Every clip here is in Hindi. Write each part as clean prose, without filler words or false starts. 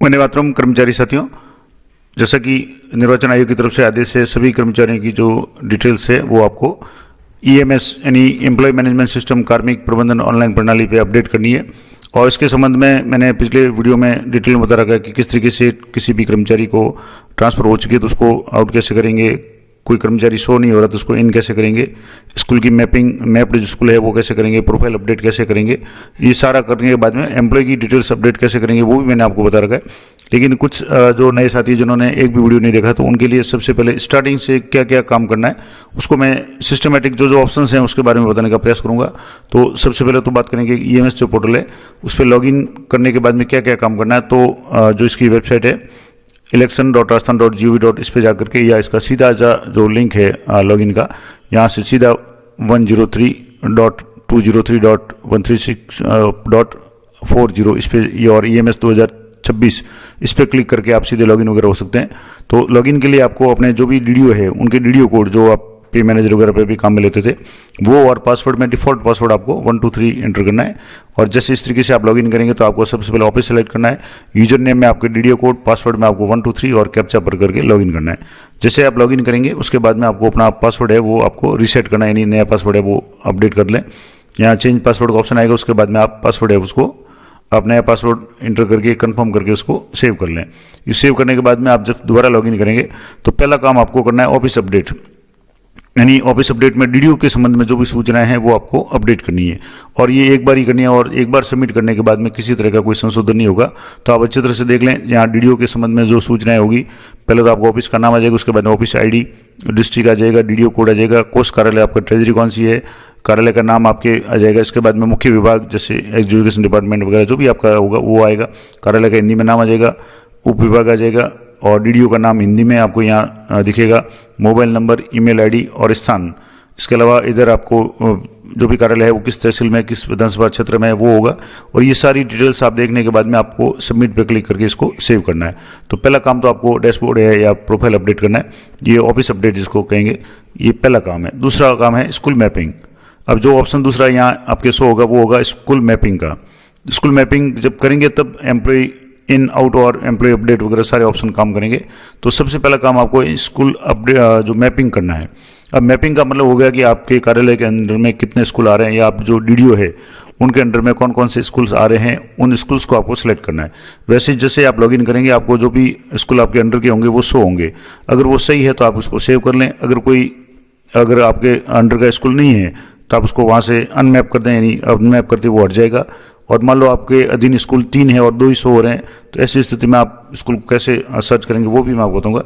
वंदे मातरम। कर्मचारी साथियों, जैसा कि निर्वाचन आयोग की तरफ से आदेश है, सभी कर्मचारियों की जो डिटेल्स है वो आपको ईएमएस यानी एम्प्लॉय मैनेजमेंट सिस्टम कार्मिक प्रबंधन ऑनलाइन प्रणाली पे अपडेट करनी है। और इसके संबंध में मैंने पिछले वीडियो में डिटेल में बता रखा है कि किस तरीके से किसी भी कर्मचारी को ट्रांसफ़र हो चुकी है तो उसको आउट कैसे करेंगे, कोई कर्मचारी शो नहीं हो रहा तो उसको इन कैसे करेंगे, स्कूल की मैप्ड जो स्कूल है वो कैसे करेंगे, प्रोफाइल अपडेट कैसे करेंगे, ये सारा करने के बाद में एम्प्लॉय की डिटेल्स अपडेट कैसे करेंगे वो भी मैंने आपको बता रखा है। लेकिन कुछ जो नए साथी जिन्होंने एक भी वीडियो नहीं देखा तो उनके लिए सबसे पहले स्टार्टिंग से क्या क्या काम करना है उसको मैं सिस्टमेटिक जो ऑप्शंस हैं उसके बारे में बताने का प्रयास करूंगा। तो सबसे पहले तो बात करेंगे ईएमएस जो पोर्टल है उस पर लॉगिन करने के बाद में क्या क्या काम करना है। तो जो इसकी वेबसाइट है election.rajasthan.gov. इस पर जाकर के या इसका सीधा जो लिंक है लॉगिन का, यहाँ से सीधा 103.203.136.40 इस पर ये और EMS 2026 इस पर क्लिक करके आप सीधे लॉगिन वगैरह हो सकते हैं। तो लॉगिन के लिए आपको अपने जो भी डीडीओ है उनके डीडीओ कोड जो आप पे मैनेजर वगैरह पे भी काम में लेते थे वो और पासवर्ड में डिफ़ॉल्ट पासवर्ड आपको 123 एंटर करना है। और जैसे इस तरीके से आप लॉगिन करेंगे तो आपको सबसे पहले ऑफिस सेलेक्ट करना है, यूजर नेम में आपके डीडीओ कोड, पासवर्ड में आपको 123 और कैप्चा भर करके लॉगिन करना है। जैसे आप लॉगिन करेंगे उसके बाद में आपको अपना पासवर्ड है वो आपको रीसेट करना है, यानी नया पासवर्ड है वो अपडेट कर लें। यहाँ चेंज पासवर्ड का ऑप्शन आएगा, उसके बाद में आप पासवर्ड है उसको आप नया पासवर्ड इंटर करके कंफर्म करके उसको सेव कर लें। ये सेव करने के बाद में आप जब दोबारा लॉगिन करेंगे तो पहला काम आपको करना है ऑफिस अपडेट, यानी ऑफिस अपडेट में डीडीओ के संबंध में जो भी सूचनाएं हैं वो आपको अपडेट करनी है। और ये एक बार ही करनी है और एक बार सबमिट करने के बाद में किसी तरह का कोई संशोधन नहीं होगा। तो आप अच्छी तरह से देख लें, यहाँ डीडीओ के संबंध में जो सूचनाएं होगी, पहले तो आपको ऑफिस का नाम आ जाएगा, उसके बाद ऑफिस आईडी, डिस्ट्रिक्ट आ जाएगा, डीडीओ कोड आ जाएगा, कोष कार्यालय आपका ट्रेजरी कौन सी है, कार्यालय का नाम आपके आ जाएगा। इसके बाद में मुख्य विभाग जैसे एजुकेशन डिपार्टमेंट वगैरह जो भी आपका होगा वो आएगा, कार्यालय का हिंदी में नाम आ जाएगा, उप विभाग आ जाएगा और डीडीओ का नाम हिंदी में आपको यहाँ दिखेगा, मोबाइल नंबर, ईमेल आईडी और स्थान। इसके अलावा इधर आपको जो भी कार्यालय है वो किस तहसील में, किस विधानसभा क्षेत्र में है वो होगा। और ये सारी डिटेल्स आप देखने के बाद में आपको सबमिट पे क्लिक करके इसको सेव करना है। तो पहला काम तो आपको डैशबोर्ड है या प्रोफाइल अपडेट करना है, ये ऑफिस अपडेट जिसको कहेंगे, ये पहला काम है। दूसरा काम है स्कूल मैपिंग। अब जो ऑप्शन दूसरा यहाँ आपके शो होगा वो होगा स्कूल मैपिंग का। स्कूल मैपिंग जब करेंगे तब एम्प्लॉय इन आउट और एम्प्लॉय अपडेट वगैरह सारे ऑप्शन काम करेंगे। तो सबसे पहला काम आपको स्कूल अपडेट जो मैपिंग करना है। अब मैपिंग का मतलब हो गया कि आपके कार्यालय के अंदर में कितने स्कूल आ रहे हैं या आप जो डीडीओ है उनके अंडर में कौन कौन से स्कूल्स आ रहे हैं, उन स्कूल्स को आपको सिलेक्ट करना है। वैसे जैसे आप लॉगिन करेंगे आपको जो भी स्कूल आपके अंडर के होंगे वो शो होंगे। अगर वो सही है तो आप उसको सेव कर लें, अगर आपके अंडर का स्कूल नहीं है तो आप उसको वहाँ से अनमैप कर दें, यानी अनमैप करते वो हट जाएगा। और मान लो आपके अधीन स्कूल 3 है और 2 ही शो हो रहे हैं तो ऐसी स्थिति में आप स्कूल को कैसे सर्च करेंगे वो भी मैं आपको बताऊंगा।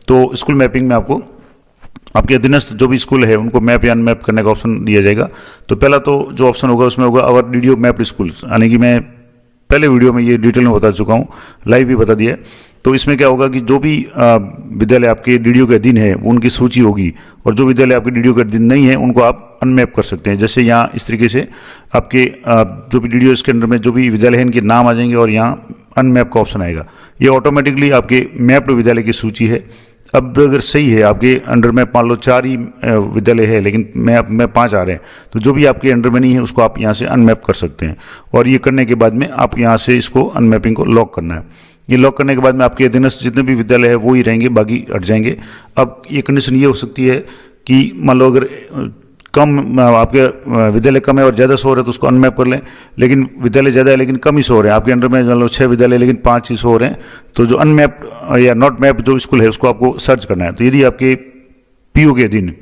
तो स्कूल मैपिंग में आपको आपके अधीनस्थ जो भी स्कूल है उनको मैप या अनमैप करने का ऑप्शन दिया जाएगा। तो पहला तो जो ऑप्शन होगा उसमें होगा आवर डीडीओ मैप्ड स्कूल्स, यानी कि मैं पहले वीडियो में ये डिटेल में बता चुका हूँ, लाइव भी बता दिया है। तो इसमें क्या होगा कि जो भी विद्यालय आपके डीडीओ के अधीन है वो उनकी सूची होगी और जो विद्यालय आपके डीडीओ के अधीन नहीं है उनको आप अनमैप कर सकते हैं। जैसे यहाँ इस तरीके से आपके जो भी डीडीओ के अंदर में जो भी विद्यालय है इनके नाम आ जाएंगे और यहाँ अनमैप का ऑप्शन आएगा। ये ऑटोमेटिकली आपके मैप्ड विद्यालय की सूची है। अब अगर सही है आपके अंडर में मान लो 4 ही विद्यालय है लेकिन मैप में 5 आ रहे हैं तो जो भी आपके अंडर में नहीं है उसको आप यहाँ से अनमैप कर सकते हैं। और ये करने के बाद में आप यहाँ से इसको अनमैपिंग को लॉक करना है। ये लॉक करने के बाद में आपके अधीनस्थ जितने भी विद्यालय है वो ही रहेंगे, बाकी हट जाएंगे। अब ये कंडीशन ये हो सकती है कि मान लो अगर कम आपके विद्यालय कम है और ज़्यादा शो हो रहे हैं तो उसको अनमैप कर लें, लेकिन विद्यालय ज़्यादा है लेकिन कम ही शो हो रहे हैं, आपके अंडर में मान लो 6 विद्यालय लेकिन 5 ही शो हो रहे हैं, तो जो अनमैप या नॉट मैप जो स्कूल है उसको आपको सर्च करना है। तो यदि आपके पीओ के अधीन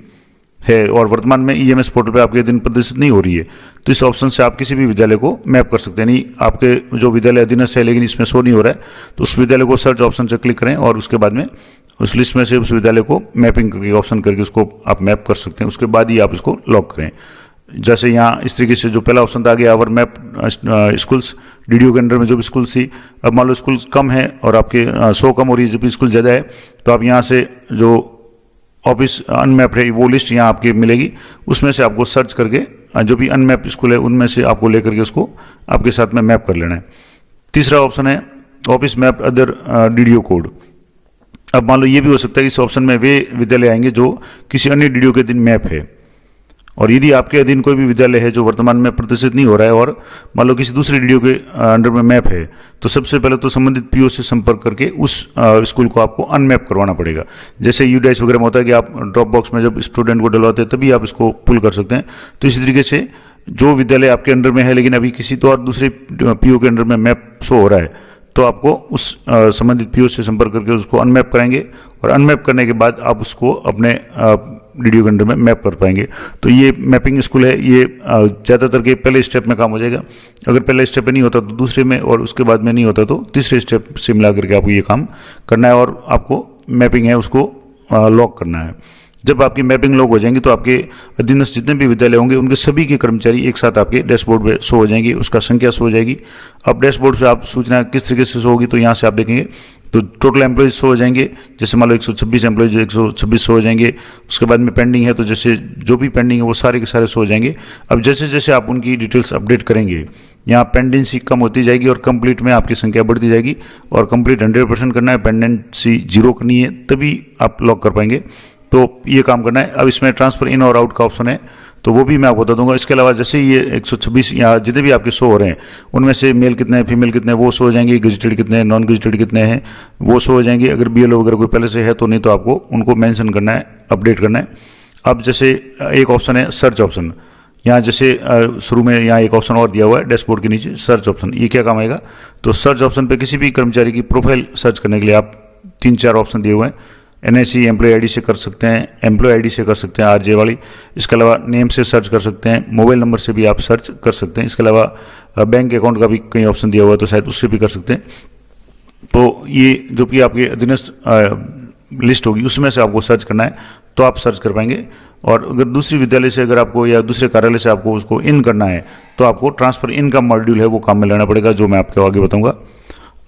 है और वर्तमान में ईएमएस पोर्टल पे आपके अधीन प्रदर्शित नहीं हो रही है तो इस ऑप्शन से आप किसी भी विद्यालय को मैप कर सकते हैं। नहीं आपके जो विद्यालय अधीनस्थ है लेकिन इसमें शो नहीं हो रहा है तो उस विद्यालय को सर्च ऑप्शन से क्लिक करें और उसके बाद में उस लिस्ट में से उस विद्यालय को मैपिंग करके ऑप्शन करके उसको आप मैप कर सकते हैं। उसके बाद ही आप उसको लॉक करें। जैसे यहाँ इस तरीके से जो पहला ऑप्शन था आगे आवर मैप स्कूल्स, डीडीओ के अंडर में जो भी स्कूल थी, अब मान लो स्कूल कम है और आपके शो कम हो रही है, जब भी स्कूल ज़्यादा है तो आप यहाँ से जो ऑफिस अनमैप्ड है वो लिस्ट यहाँ आपकी मिलेगी, उसमें से आपको सर्च करके जो भी अनमैप्ड स्कूल है उनमें से आपको लेकर के उसको आपके साथ में मैप कर लेना है। तीसरा ऑप्शन है office map other DDO code. अब मान लो ये भी हो सकता है कि इस ऑप्शन में वे विद्यालय आएंगे जो किसी अन्य डीडीओ के दिन मैप है और यदि आपके अधीन कोई भी विद्यालय है जो वर्तमान में प्रदर्शित नहीं हो रहा है और मान लो किसी दूसरे डीडीओ के अंडर में मैप है, तो सबसे पहले तो संबंधित पीओ से संपर्क करके उस स्कूल को आपको अनमैप करवाना पड़ेगा। जैसे यूडाइस वगैरह में होता है कि आप ड्रॉप बॉक्स में जब स्टूडेंट को डलवाते हैं तभी आप इसको पुल कर सकते हैं। तो इसी तरीके से जो विद्यालय आपके अंडर में है लेकिन अभी किसी तो और दूसरे पीओ के अंडर में मैप शो हो रहा है, तो आपको उस संबंधित पीओ से संपर्क करके उसको अनमैप कराएंगे और अनमैप करने के बाद आप उसको अपने डीडीओ के अंडर में मैप कर पाएंगे। तो ये मैपिंग स्कूल है, ये ज़्यादातर के पहले स्टेप में काम हो जाएगा। अगर पहले स्टेप में नहीं होता तो दूसरे में, और उसके बाद में नहीं होता तो तीसरे स्टेप से मिला करके आपको ये काम करना है और आपको मैपिंग है उसको लॉक करना है। जब आपकी मैपिंग लॉक हो जाएंगी तो आपके अधीनस्थ जितने भी विद्यालय होंगे उनके सभी के कर्मचारी एक साथ आपके डैशबोर्ड पे शो हो जाएंगी, उसका संख्या शो हो जाएगी। अब डैशबोर्ड से आप सूचना किस तरीके से शो होगी, तो यहाँ से आप देखेंगे तो टोटल एम्प्लॉयज शो हो जाएंगे। जैसे मान लो 126 एम्प्लॉयज 126 शो हो जाएंगे। उसके बाद में पेंडिंग है तो जैसे जो भी पेंडिंग है वो सारे के सारे शो हो जाएंगे। अब जैसे जैसे आप उनकी डिटेल्स अपडेट करेंगे, यहाँ पेंडेंसी कम होती जाएगी और कंप्लीट में आपकी संख्या बढ़ती जाएगी। और कंप्लीट 100% करना है, पेंडेंसी 0 करनी है, तभी आप लॉक कर पाएंगे। तो ये काम करना है। अब इसमें ट्रांसफर इन और आउट का ऑप्शन है, तो वो भी मैं आपको बता दूंगा। इसके अलावा जैसे ये 126 यहाँ जितने भी आपके शो हो रहे हैं उनमें से मेल कितने हैं, फीमेल कितने हैं वो शो हो जाएंगे, गेजेटेड कितने हैं, नॉन गेजेटेड कितने हैं वो शो हो जाएंगे। अगर बीएलओ वगैरह कोई पहले से है तो, नहीं तो आपको उनको मेंशन करना है, अपडेट करना है। अब जैसे एक ऑप्शन है सर्च ऑप्शन, यहाँ जैसे शुरू में यहाँ एक ऑप्शन और दिया हुआ है डैशबोर्ड के नीचे सर्च ऑप्शन। ये क्या काम आएगा, तो सर्च ऑप्शन पे किसी भी कर्मचारी की प्रोफाइल सर्च करने के लिए आप 3-4 ऑप्शन दिए हुए हैं। एनआईसी एम्प्लॉय आईडी से कर सकते हैं, एम्प्लॉय आईडी से कर सकते हैं आरजे वाली। इसके अलावा नेम से सर्च कर सकते हैं, मोबाइल नंबर से भी आप सर्च कर सकते हैं। इसके अलावा बैंक अकाउंट का भी कई ऑप्शन दिया हुआ है तो शायद उससे भी कर सकते हैं। तो ये जो कि आपके अधीनस्थ लिस्ट होगी उसमें से आपको सर्च करना है तो आप सर्च कर पाएंगे। और अगर दूसरी विद्यालय से अगर आपको या दूसरे कार्यालय से आपको उसको इन करना है तो आपको ट्रांसफर इन का मॉड्यूल है वो काम में लेना पड़ेगा, जो मैं आपको आगे बताऊंगा।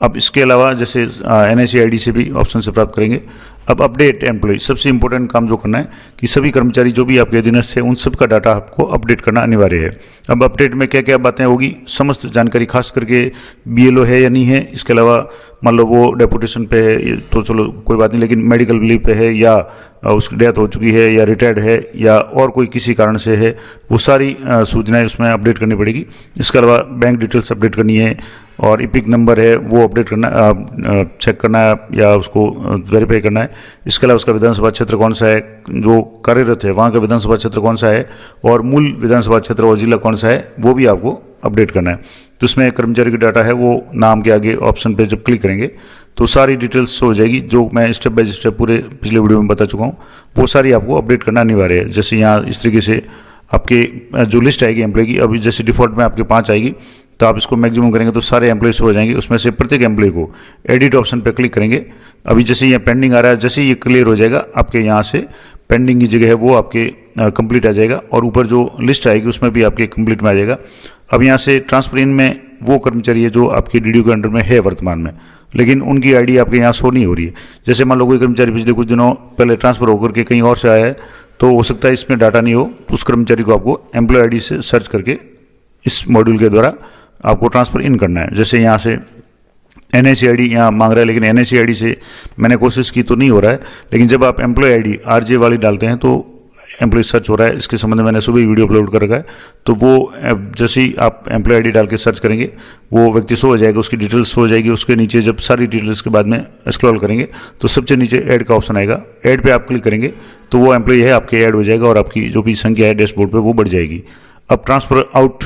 अब इसके अलावा जैसे एनआईसी आईडी से भी ऑप्शन से प्राप्त करेंगे। अब अपडेट एम्प्लॉय, सबसे इंपॉर्टेंट काम जो करना है कि सभी कर्मचारी जो भी आपके अधीनस्थ है उन सब का डाटा आपको अपडेट करना अनिवार्य है। अब अपडेट में क्या क्या बातें होगी, समस्त जानकारी खास करके बीएलओ है या नहीं है, इसके अलावा मान लो वो डेपुटेशन पे है तो चलो कोई बात नहीं, लेकिन मेडिकल लीव पे है या उसकी डेथ हो चुकी है या रिटायर्ड है या और कोई किसी कारण से है, वो सारी सूचनाएं उसमें अपडेट करनी पड़ेगी। इसके अलावा बैंक डिटेल्स अपडेट करनी है और इपिक नंबर है वो अपडेट करना, चेक करना है या उसको वेरीफाई करना है। इसके अलावा उसका विधानसभा क्षेत्र कौन सा है, जो कार्यरत है वहाँ का विधानसभा क्षेत्र कौन सा है और मूल विधानसभा क्षेत्र और जिला कौन सा है वो भी आपको अपडेट करना है। तो इसमें कर्मचारी की डाटा है वो नाम के आगे ऑप्शन पे जब क्लिक करेंगे तो सारी डिटेल्स हो जाएगी, जो मैं स्टेप बाय स्टेप पूरे पिछले वीडियो में बता चुका हूँ, वो सारी आपको अपडेट करना अनिवार्य है। जैसे यहाँ इस तरीके से आपके जो लिस्ट आएगी एम्प्लॉय की, अभी जैसे डिफॉल्ट में आपके 5 आएगी तो आप इसको मैक्सिमम करेंगे तो सारे एम्प्लॉयज हो जाएंगे। उसमें से प्रत्येक एम्प्लॉय को एडिट ऑप्शन पर क्लिक करेंगे। अभी जैसे ये पेंडिंग आ रहा है, जैसे ये क्लियर हो जाएगा आपके यहाँ से पेंडिंग की जगह है वो आपके कंप्लीट आ जाएगा और ऊपर जो लिस्ट आएगी उसमें भी आपके कंप्लीट में आ जाएगा। अब यहाँ से ट्रांसफर इन में वो कर्मचारी है जो आपके डीडीओ के अंडर में है वर्तमान में, लेकिन उनकी आईडी आपके यहाँ शो नहीं हो रही है। जैसे मान लो कोई कर्मचारी पिछले कुछ दिनों पहले ट्रांसफर होकर के कहीं और से आया है तो हो सकता है इसमें डाटा नहीं हो, तो उस कर्मचारी को आपको एम्प्लॉय आईडी से सर्च करके इस मॉड्यूल के द्वारा आपको ट्रांसफर इन करना है। जैसे यहाँ से एनआईसी आईडी यहाँ मांग रहा है, लेकिन एनआईसी आईडी से मैंने कोशिश की तो नहीं हो रहा है, लेकिन जब आप एम्प्लॉय आईडी आरजे वाली डालते हैं तो एम्प्लॉय सर्च हो रहा है। इसके संबंध में मैंने सुबह ही वीडियो अपलोड कर रखा है, तो वो जैसे ही आप एम्प्लॉय आईडी डाल के सर्च करेंगे वो व्यक्ति शो हो जाएगा, उसकी डिटेल्स शो हो जाएगी। उसके नीचे जब सारी डिटेल्स के बाद में स्क्रॉल करेंगे तो सबसे नीचे ऐड का ऑप्शन आएगा, ऐड पे आप क्लिक करेंगे तो वो एम्प्लॉय है आपके ऐड हो जाएगा और आपकी जो भी संख्या है डैशबोर्ड पे वो बढ़ जाएगी। अब ट्रांसफर आउट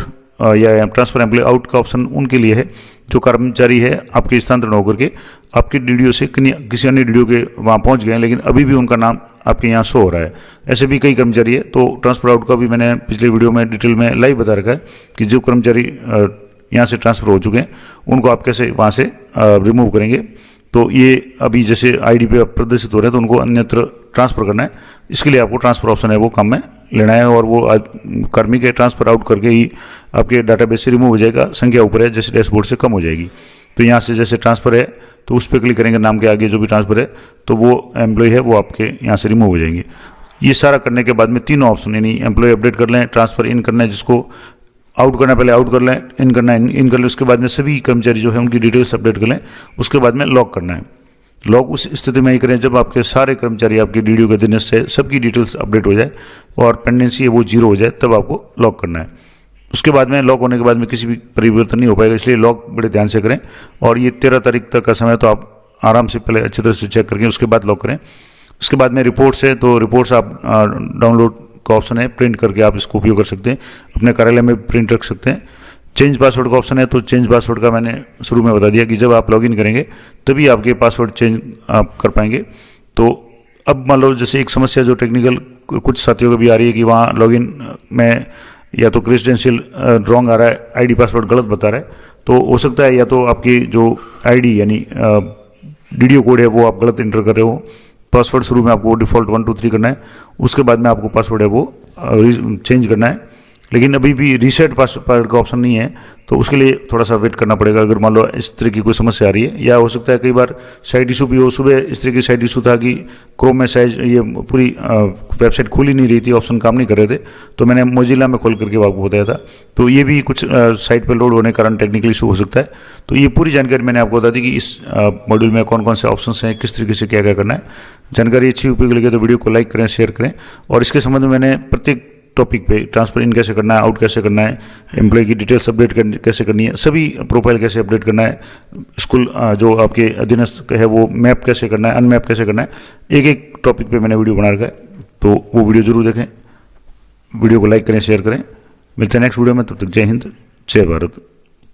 या ट्रांसफर एम्प्लॉय आउट का ऑप्शन उनके लिए है जो कर्मचारी है आपके स्थानांतरण होकर के आपके डीडीओ से किसी अन्य डीडीओ के वहाँ पहुँच गए हैं, लेकिन अभी भी उनका नाम आपके यहाँ शो हो रहा है। ऐसे भी कई कर्मचारी है, तो ट्रांसफर आउट का भी मैंने पिछले वीडियो में डिटेल में लाइव बता रखा है कि जो कर्मचारी यहाँ से ट्रांसफर हो चुके हैं उनको आप कैसे वहाँ से रिमूव करेंगे। तो ये अभी जैसे आईडी पे प्रदर्शित हो रहे हैं तो उनको अन्यत्र ट्रांसफर करना है, इसके लिए आपको ट्रांसफर ऑप्शन है वो काम में लेना है और वो कर्मी के ट्रांसफर आउट करके ही आपके डाटाबेस से रिमूव हो जाएगा। संख्या ऊपर है जैसे डैशबोर्ड से कम हो जाएगी। तो यहाँ से जैसे ट्रांसफर है तो उस पर क्लिक करेंगे, नाम के आगे जो भी ट्रांसफर है तो वो एम्प्लॉय है वो आपके यहाँ से रिमूव हो जाएंगे। ये सारा करने के बाद में तीनों ऑप्शन यानी एम्प्लॉय अपडेट कर लें, ट्रांसफर इन करना है, जिसको आउट करना है पहले आउट कर लें, इन करना है इन कर लें, उसके बाद में सभी कर्मचारी जो है उनकी डिटेल्स अपडेट कर लें, उसके बाद में लॉक करना है। लॉक उस स्थिति में ही करें जब आपके सारे कर्मचारी आपके डीडीओ के अधीनस्थ से सबकी डिटेल्स अपडेट हो जाए और पेंडेंसी है वो 0 हो जाए, तब आपको लॉक करना है। उसके बाद में लॉक होने के बाद में किसी भी परिवर्तन नहीं हो पाएगा, इसलिए लॉक बड़े ध्यान से करें। और ये 13 तारीख तक का समय, तो आप आराम से पहले अच्छी तरह से चेक करके उसके बाद लॉक करें। उसके बाद में रिपोर्ट्स है, तो रिपोर्ट्स आप डाउनलोड का ऑप्शन है, प्रिंट करके आप इसको उपयोग कर सकते हैं, अपने कार्यालय में प्रिंट रख सकते हैं। चेंज पासवर्ड का ऑप्शन है, तो चेंज पासवर्ड का मैंने शुरू में बता दिया कि जब आप लॉगिन करेंगे तभी आपके पासवर्ड चेंज आप कर पाएंगे। तो अब मान लो जैसे एक समस्या जो टेक्निकल कुछ साथियों को भी आ रही है कि वहाँ लॉगिन में या तो क्रेडेंशियल रॉन्ग आ रहा है, आईडी पासवर्ड गलत बता रहा है, तो हो सकता है या तो आपकी जो आईडी यानी डीडीओ कोड है वो आप गलत इंटर कर रहे हो। पासवर्ड शुरू में आपको डिफ़ॉल्ट 1 2 3 करना है, उसके बाद में आपको पासवर्ड है वो चेंज करना है। लेकिन अभी भी रीसेट पासवर्ड का ऑप्शन नहीं है, तो उसके लिए थोड़ा सा वेट करना पड़ेगा। अगर मान लो इस तरह की कोई समस्या आ रही है, या हो सकता है कई बार साइट इशू भी हो। सुबह इस तरह की साइट इशू था कि क्रोम में साइज ये पूरी वेबसाइट खुल ही नहीं रही थी, ऑप्शन काम नहीं कर रहे थे, तो मैंने मोजिला में खोल करके आपको बताया था। तो ये भी कुछ साइट पर लोड होने के कारण टेक्निकल इशू हो सकता है। तो ये पूरी जानकारी मैंने आपको बता दी कि इस मॉड्यूल में कौन कौन से ऑप्शन हैं, किस तरीके से क्या क्या करना है। जानकारी अच्छी उपयोगी लगे तो वीडियो को लाइक करें, शेयर करें। और इसके संबंध में मैंने प्रत्येक टॉपिक पे ट्रांसफर इन कैसे करना है, आउट कैसे करना है, एम्प्लॉय की डिटेल्स अपडेट कैसे करनी है, सभी प्रोफाइल कैसे अपडेट करना है, स्कूल जो आपके अधीनस्थ है वो मैप कैसे करना है, अनमैप कैसे करना है, एक एक टॉपिक पे मैंने वीडियो बना रखा है। तो वो वीडियो जरूर देखें, वीडियो को लाइक करें, शेयर करें। मिलते हैं नेक्स्ट वीडियो में, तब तक जय हिंद, जय भारत।